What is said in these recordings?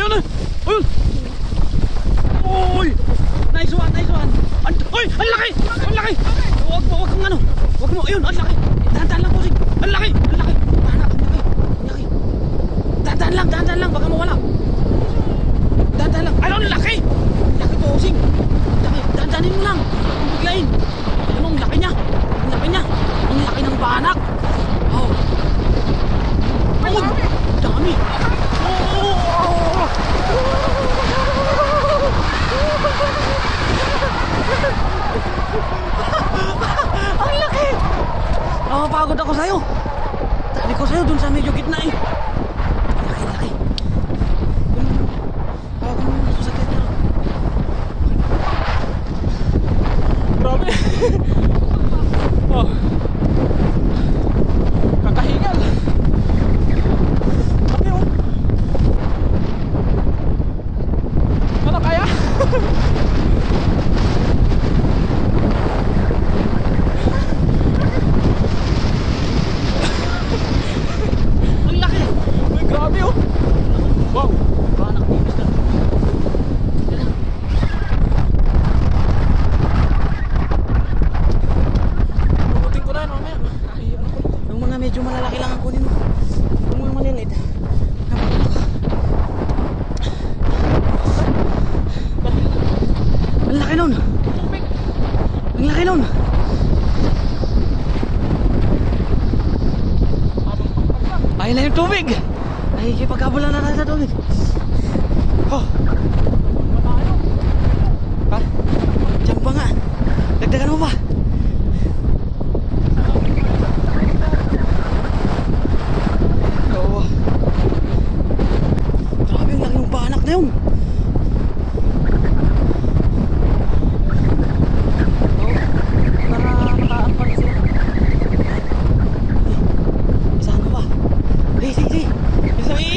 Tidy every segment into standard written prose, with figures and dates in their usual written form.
ayun na. Ayun. Uy. Nice one, nice one. Uy, ang laki. Ang laki. Wag kang ano. Wag mo. Ayun, ang laki. Dahan-dahan lang, bossing. Ang laki. Ang laki. Panak, ang laki. Ang laki. Dahan-dahan lang. Baka mawala. Dahan-dahan lang. Ano, ang laki. Laki, bossing. Laki. Dahan-dahanin mo lang. Ang biglain. Ano, ang laki niya. Ang laki niya. Ang laki ng banak. Oh. Oh, dami. Ang laki. Pagod ako sa'yo. Sabi ko sa'yo dun sa medyo gitna eh. Laki. Pagod mo na sa gitna. Grabe. Oh. Kakahingal. Laki oh. Ano kaya? Ang laki. Ay, grabe oh. Wow. Banak ni Mr. Puputin ko na yun mamaya. Yung mga medyo malalaki lang ang kunin mo. Yung mga maliliit. Ang laki nun. Ang laki nun. Ayun na yung tubig. Nakikipagkabulan na tayo sa tubig. Oh. Ha? Diyan pa nga. Dagdagan mo pa. Oo. Grabe, ang laki ng banak na yun.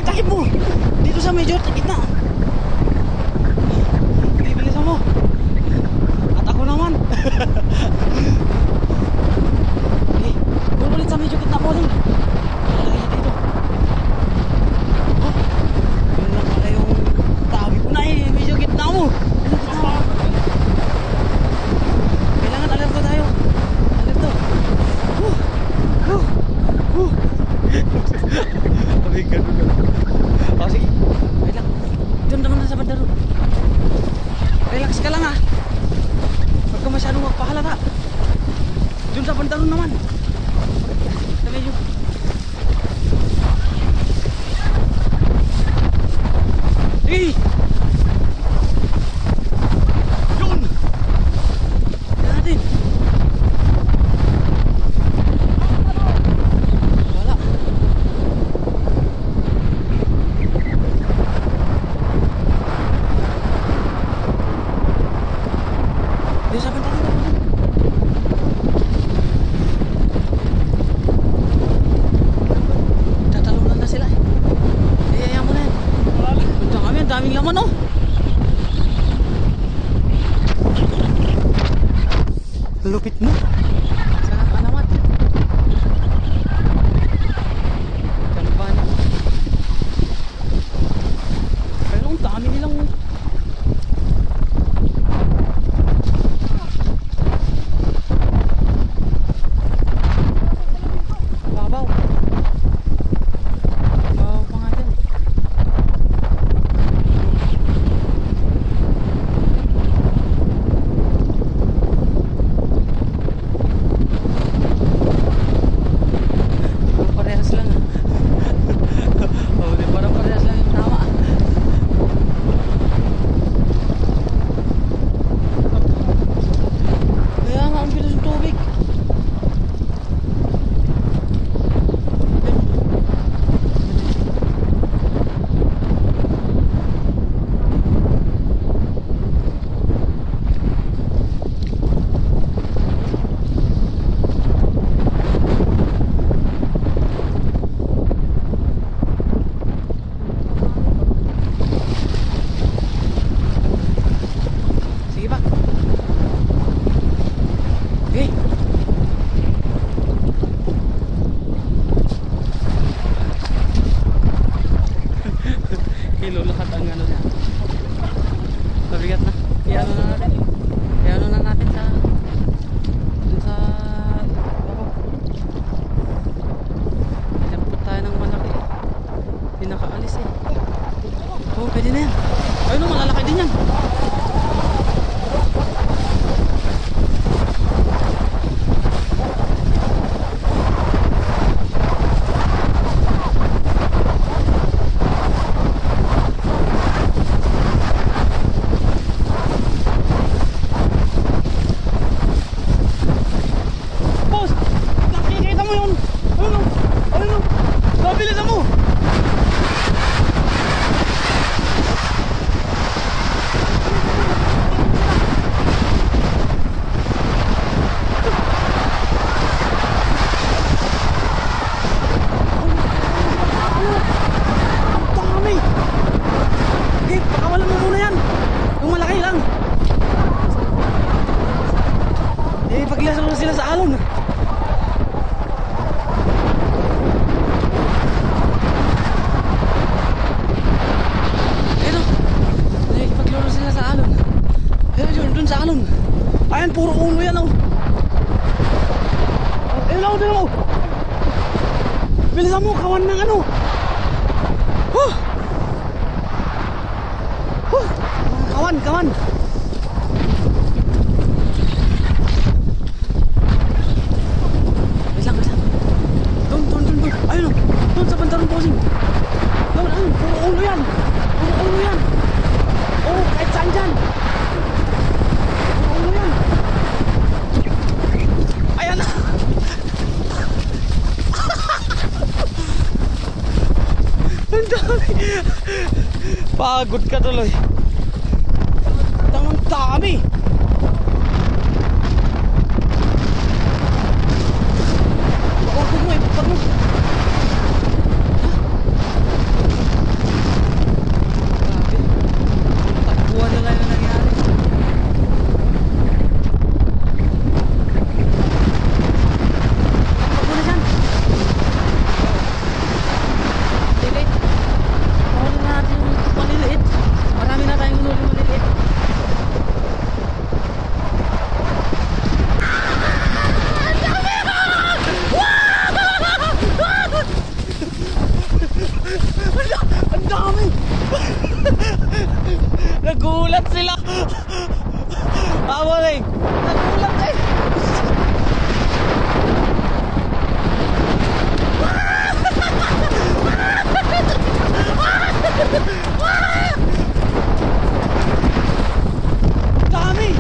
Itakip mo dito sa medyo gitna. Bibilisan mo. At ako naman. Okay, ulit sa medyo gitna po rin. Lalagay dito. Oh, yun lang pala yung tabi ko na eh. Medyo gitna mo. Kailangan alerto tayo. Alerto. Sabi ganun lang. Oh, sige. Wait lang. Doon naman sa bandaro. Relax ka lang ha. Huwag ka masyadong magpahalata. Doon sa bandaro naman. Sa medyo. Hey! Yun! Yan natin. Wala. Doon sa bandaro naman. Tatalunan na sila eh. Kaya mo na yan. Punta kami, ang daming laman oh. Lupit mo. Sana ka naman. Kalbanan. Pero ang dami nilang babaw. Babaw pa nga dyan. ang ano niya. Mabigat na. I-ano na natin. I-ano na natin sa dun sa bako. Ilampot tayo ng malaki. Hindi nakaalis eh. Oo, pwede na yan. Ayun o, malalaki din yan. Sila sa alon. Ayun o, nakikipaglaro sila sa alon. Ayun yun, dun sa alon. Ayan, puro ulo yan o. Ayun o, dun o. Bilisan mo, kawan ng ano. Kawan. Ayun o, doon sa bandarong posing. Ayun, puro ulo yan. Oo, kahit saan dyan. Puro ulo yan. Ayan na. Ang dami. Pagod ka tuloy. Ang dami. Pagod mo. Nagulat sila. Awaling. Nagulat eh. Dami.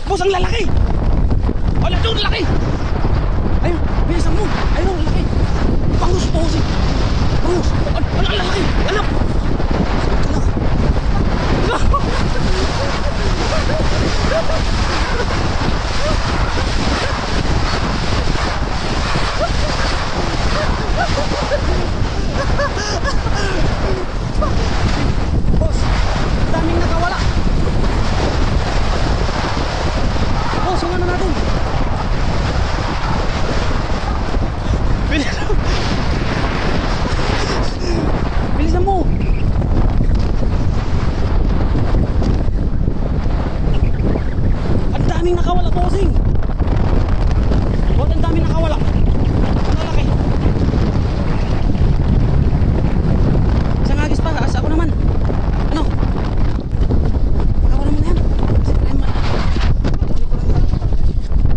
Boss, ang lalaki! Wala doon, laki! Ayun, bilisan mo! Ayun, ang laki! Bangus, bossing! Bangus! Ang lalaki! Alam! Boss, daming nakawala! Boss, yung ano natin? Bilisan mo! Ang daming nakawala, bossing! Boss, ang daming nakawala! Ang lalaki! Isang agis pa, asa ako naman! Ano? Pagkawa naman na yan!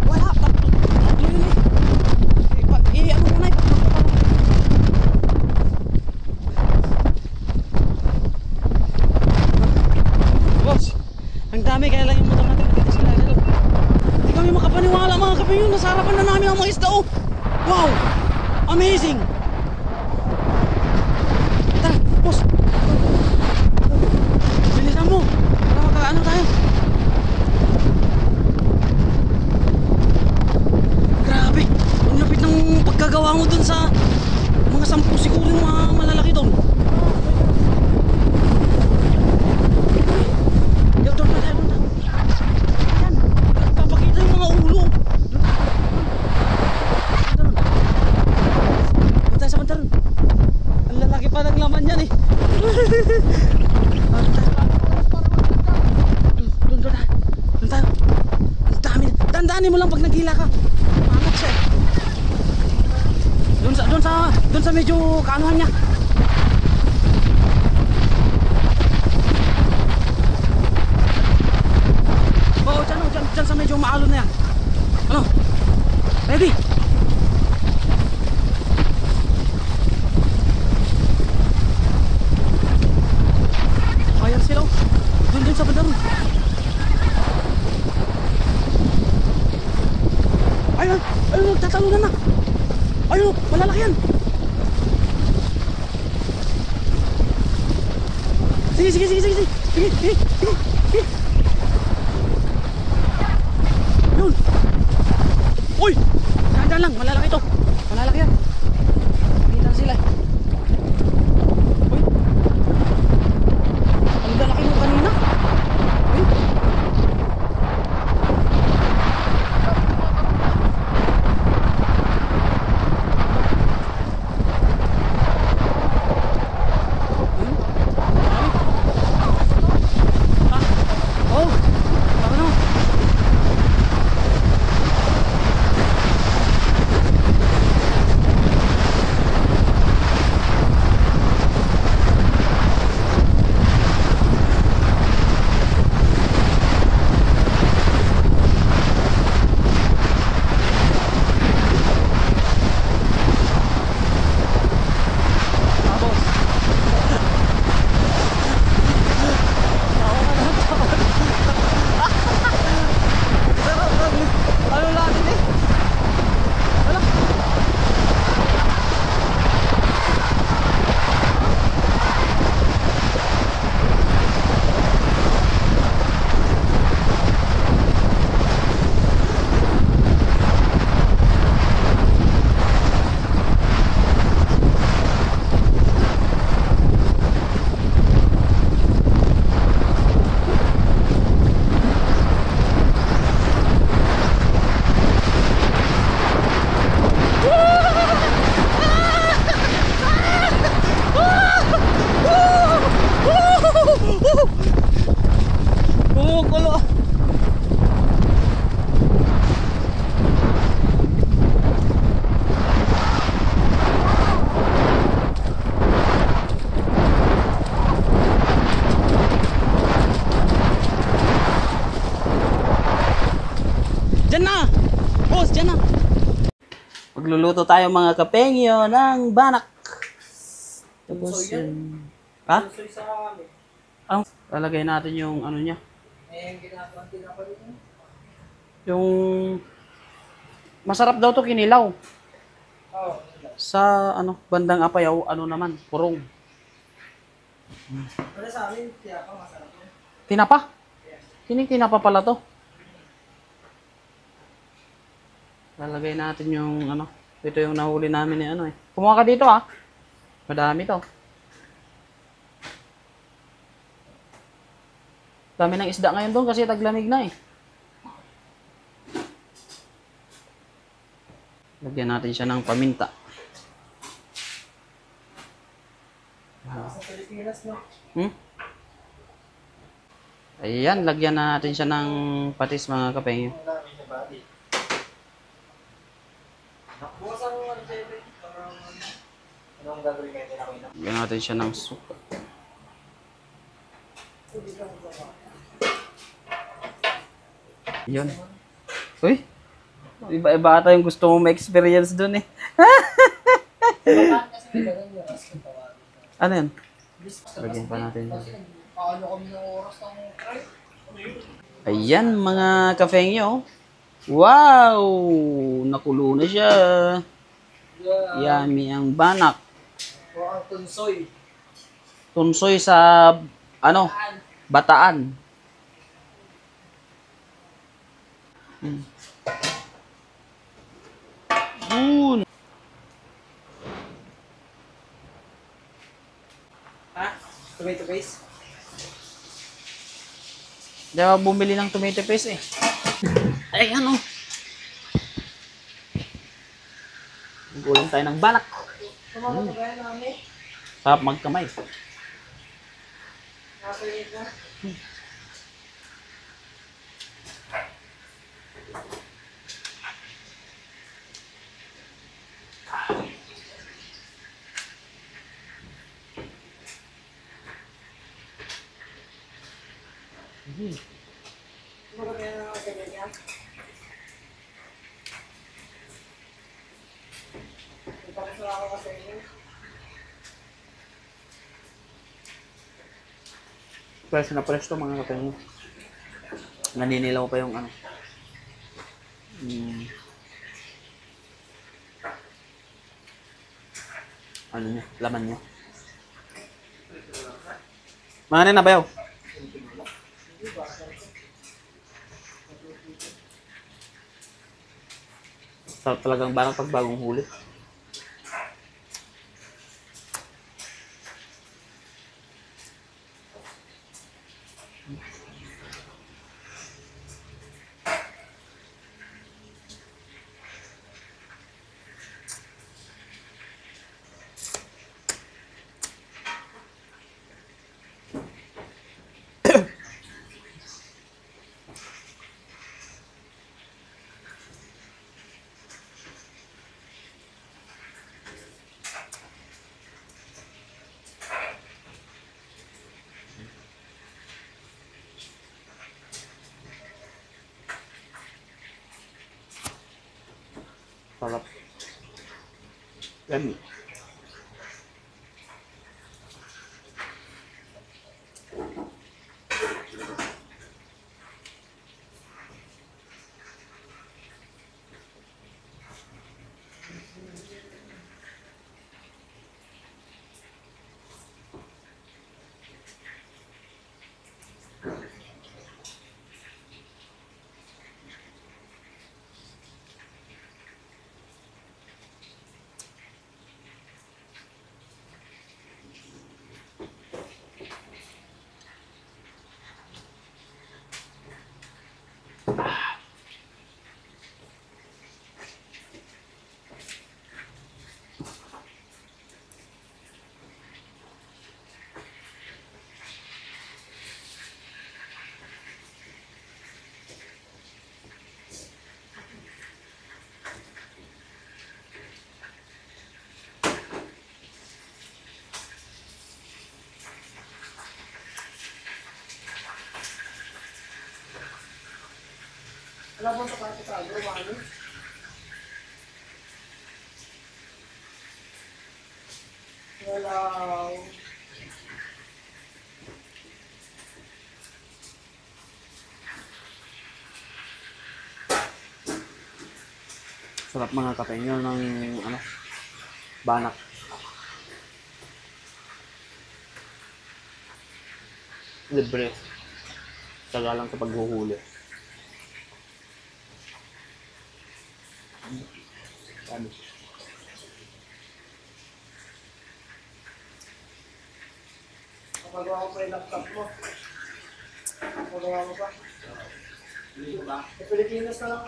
Wala! Ano mo na boss, ang dami kaya lang yung motor natin dito sila. Hindi kami makapaniwala mga kapatid, nasa harapan na namin ang mga isda. Wow! Amazing! Tara, boss! Bilisan mo! mo. Para magkaano tayo. Grabe. Ang lapit ng pagkagawa mo dun sa mga 10 siguro yung mga malalaki doon. Doon tayo, doon tayo. Yan. Papakita yung mga ulo. Doon tayo sa banda ron. Ang lalaki pa ng laman yan eh. Doon tayo. Doon tayo. Ang dami. Dandanin mo lang pag naghila ka. Maangat siya eh. Doon sa medyo kaanuhan niya. Oo, dyan sa medyo maalon na yan. Ano? Ready? Ayan sila. Doon sa banda ron. Ayun, nagtatalunan na. Ayun, malalaki yan. Sige. Yun. Uy! Dahan lang, malalaki to. Malalaki yan. Kita na sila. Uy. Ang lalaki mo kanina. Uy. Magluluto tayo mga kapengyo ng banak. Tapos yun. Ha? Ang lalagay natin yung ano niya. Yung masarap daw to kinilaw. Sa ano, bandang Apayaw, ano naman, purong. Pero sa amin, tinapa masarap yun. Tinapa? Tinapa pala to. Lalagay natin yung ano. Ito yung nahuli namin ni ano eh. Kumuha ka dito ah. Madami to. Dami ng isda ngayon doon kasi taglamig na eh. Lagyan natin siya ng paminta. Sa Pilipinas, no? Ayan, lagyan na natin siya ng patis mga kapengyo. Bukas ang ano, Jebe? Anong gagawin natin ako ina? Lagyan natin siya ng suka. Yun. Uy! Iba-iba ata yung gusto mong ma-experience dun eh. Ano yan? Lagyan pa natin. Paano kami ng oras ng Ayan mga kafengyo. Wow! Nakulo na siya. Yummy ang banak. o ang tunsoy? Tunsoy sa ano? Bataan. Yun. Ha? Tomato paste? Di ba bumili ng tomato paste eh. Ay, ano? Gulang tayo ng banak. Tumama ba yan namin? Sarap magkamay. Nakapalit na? Tumama ba yan nakapalit niya? Ipakasala ko sa inyo. Fresh na fresh to mga kapatid. Naninilaw pa yung ano. Ano niya? Laman niya. Mga na bayaw. Sarap talagang barang pag bagong huli. Sarap. Yan. Alam mo ito kasi sa agro, mami? Wala. Sarap mga kapenyo ng ano, banak. Libre. Taga lang sa paghuhuli. Ano? Magawa ko pa yung laptop mo. Magawa mo pa. Sa Pilipinas na lang.